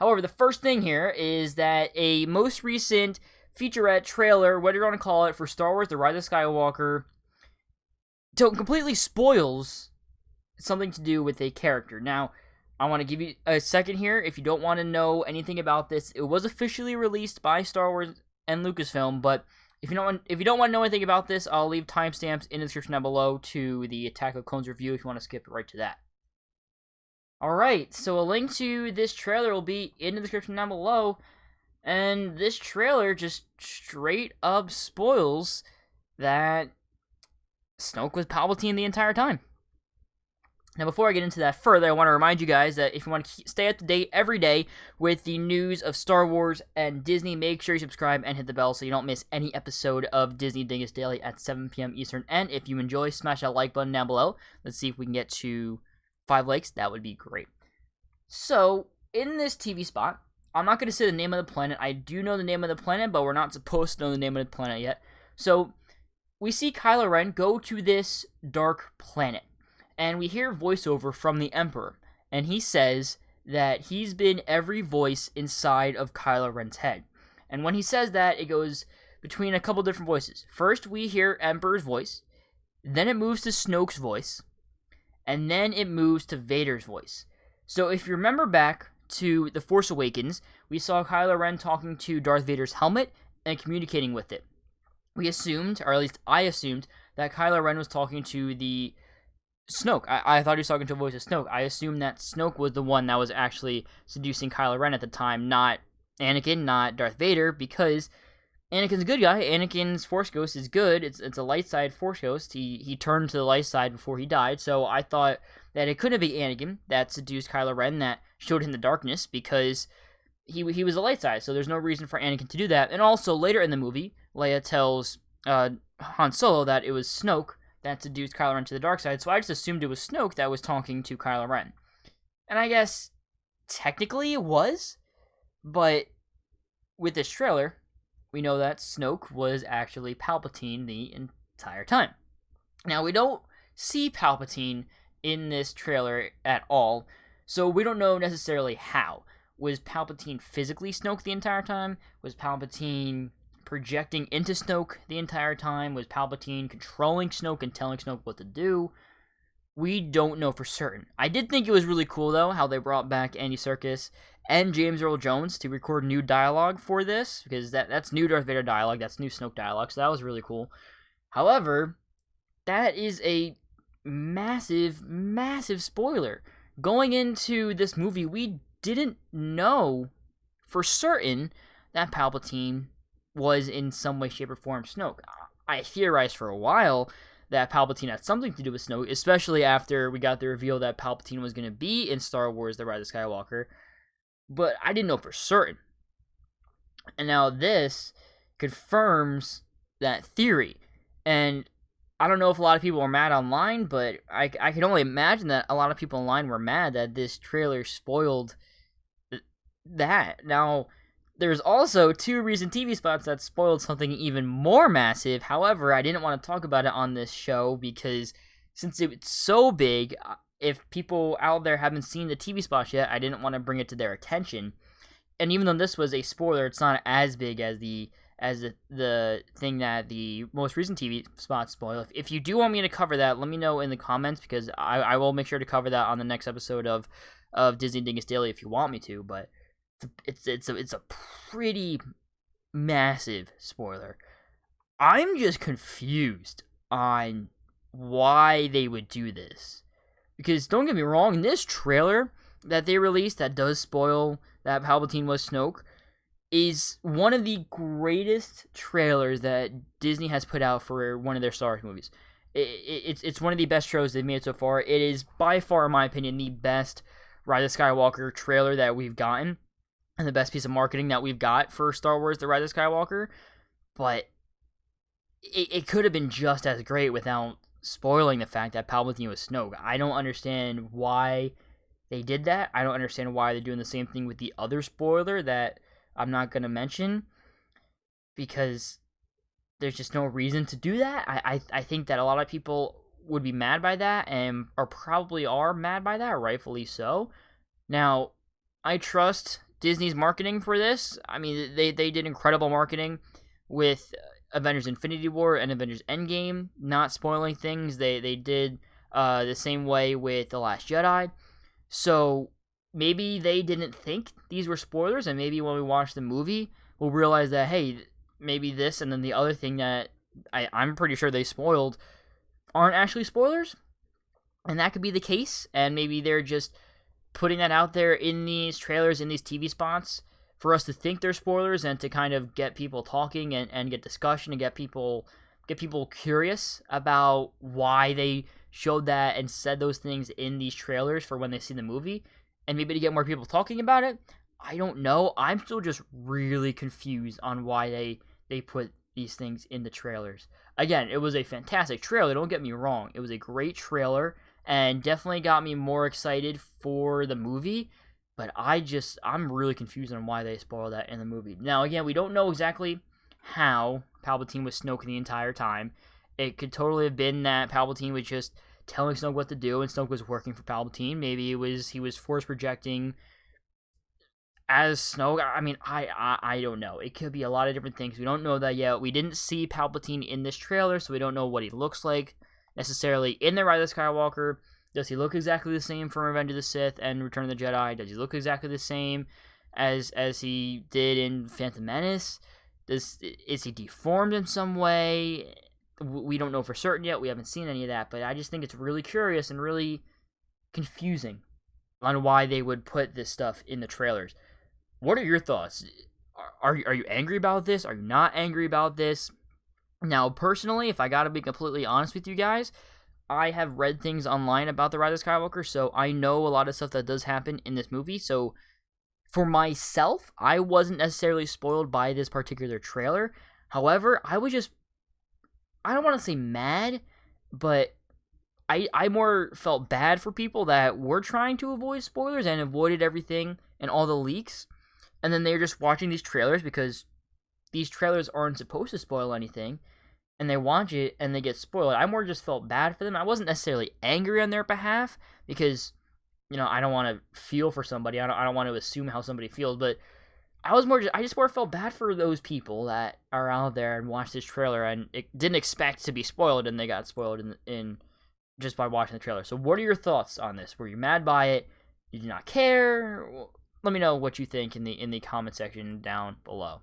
However, the first thing here is that a most recent featurette trailer, whatever you want to call it, for Star Wars The Rise of Skywalker, completely spoils something to do with a character. Now, I want to give you a second here. If you don't want to know anything about this, it was officially released by Star Wars and Lucasfilm, but if you don't want to know anything about this, I'll leave timestamps in the description down below to the Attack of Clones review if you want to skip right to that. Alright, so a link to this trailer will be in the description down below, and this trailer just straight up spoils that Snoke was Palpatine the entire time. Now, before I get into that further, I want to remind you guys that if you want to stay up to date every day with the news of Star Wars and Disney, make sure you subscribe and hit the bell so you don't miss any episode of Disney Dingus Daily at 7 p.m. Eastern. And if you enjoy, smash that like button down below. Let's see if we can get to 5 likes. That would be great. So, in this TV spot, I'm not going to say the name of the planet. I do know the name of the planet, but we're not supposed to know the name of the planet yet. So, we see Kylo Ren go to this dark planet. And we hear voiceover from the Emperor, and he says that he's been every voice inside of Kylo Ren's head. And when he says that, it goes between a couple different voices. First, we hear Emperor's voice, then it moves to Snoke's voice, and then it moves to Vader's voice. So if you remember back to The Force Awakens, we saw Kylo Ren talking to Darth Vader's helmet and communicating with it. We assumed, or at least I assumed, that Kylo Ren was talking to the Snoke. I thought he was talking to a voice of Snoke. I assumed that Snoke was the one that was actually seducing Kylo Ren at the time, not Anakin, not Darth Vader, because Anakin's a good guy. Anakin's Force Ghost is good. It's a light side Force Ghost. He turned to the light side before he died, so I thought that it couldn't be Anakin that seduced Kylo Ren, that showed him the darkness, because he was a light side, so there's no reason for Anakin to do that. And also, later in the movie, Leia tells Han Solo that it was Snoke that seduced Kylo Ren to the dark side, so I just assumed it was Snoke that was talking to Kylo Ren. And I guess, technically it was, but with this trailer, we know that Snoke was actually Palpatine the entire time. Now, we don't see Palpatine in this trailer at all, so we don't know necessarily how. Was Palpatine physically Snoke the entire time? Was Palpatine projecting into Snoke the entire time? Was Palpatine controlling Snoke and telling Snoke what to do? We don't know for certain. I did think it was really cool, though, how they brought back Andy Serkis and James Earl Jones to record new dialogue for this, because that's new Darth Vader dialogue, that's new Snoke dialogue, so that was really cool. However, that is a massive, massive spoiler. Going into this movie, we didn't know for certain that Palpatine was in some way, shape, or form Snoke. I theorized for a while that Palpatine had something to do with Snoke, especially after we got the reveal that Palpatine was going to be in Star Wars The Rise of Skywalker, but I didn't know for certain. And now this confirms that theory. And I don't know if a lot of people are mad online, but I can only imagine that a lot of people online were mad that this trailer spoiled that. Now, there's also 2 recent TV spots that spoiled something even more massive. However, I didn't want to talk about it on this show because since it's so big, if people out there haven't seen the TV spots yet, I didn't want to bring it to their attention. And even though this was a spoiler, it's not as big as the thing that the most recent TV spots spoil. If you do want me to cover that, let me know in the comments, because I will make sure to cover that on the next episode of Disney Dingus Daily if you want me to, but it's a pretty massive spoiler. I'm just confused on why they would do this. Because don't get me wrong, this trailer that they released that does spoil that Palpatine was Snoke is one of the greatest trailers that Disney has put out for one of their Star Wars movies. It's one of the best trailers they've made so far. It is by far, in my opinion, the best Rise of Skywalker trailer that we've gotten, and the best piece of marketing that we've got for Star Wars The Rise of Skywalker. But it could have been just as great without spoiling the fact that Palpatine was Snoke. I don't understand why they did that. I don't understand why they're doing the same thing with the other spoiler that I'm not going to mention, because there's just no reason to do that. I think that a lot of people would be mad by that, and probably are mad by that, rightfully so. Now, I trust Disney's marketing for this, I mean, they did incredible marketing with Avengers Infinity War and Avengers Endgame, not spoiling things. They did the same way with The Last Jedi. So maybe they didn't think these were spoilers, and maybe when we watch the movie, we'll realize that, hey, maybe this and then the other thing that I'm pretty sure they spoiled aren't actually spoilers. And that could be the case, and maybe they're just putting that out there in these trailers, in these TV spots, for us to think they're spoilers and to kind of get people talking and get discussion and get people curious about why they showed that and said those things in these trailers for when they see the movie, and maybe to get more people talking about it. I don't know. I'm still just really confused on why they put these things in the trailers. Again, it was a fantastic trailer, don't get me wrong. It was a great trailer and definitely got me more excited for the movie, but I'm really confused on why they spoiled that in the movie. Now, again, we don't know exactly how Palpatine was Snoke the entire time. It could totally have been that Palpatine was just telling Snoke what to do, and Snoke was working for Palpatine. Maybe he was force projecting as Snoke. I mean, I don't know. It could be a lot of different things. We don't know that yet. We didn't see Palpatine in this trailer, so we don't know what he looks like necessarily in the Rise of Skywalker. Does he look exactly the same from Revenge of the Sith and Return of the Jedi? Does he look exactly the same as he did in Phantom Menace? Is he deformed in some way? We don't know for certain yet. We haven't seen any of that, but I just think it's really curious and really confusing on why they would put this stuff in the trailers. What are your thoughts? Are you angry about this? Are you not angry about this? Now, personally, if I gotta be completely honest with you guys, I have read things online about the Rise of Skywalker, so I know a lot of stuff that does happen in this movie. So, for myself, I wasn't necessarily spoiled by this particular trailer. However, I don't want to say mad, but I more felt bad for people that were trying to avoid spoilers and avoided everything and all the leaks, and then they're just watching these trailers because these trailers aren't supposed to spoil anything, and they watch it and they get spoiled. I more just felt bad for them. I wasn't necessarily angry on their behalf because, I don't want to feel for somebody. I don't want to assume how somebody feels, but I just more felt bad for those people that are out there and watched this trailer and didn't expect to be spoiled, and they got spoiled in just by watching the trailer. So what are your thoughts on this? Were you mad by it? Did you not care? Let me know what you think in the comment section down below.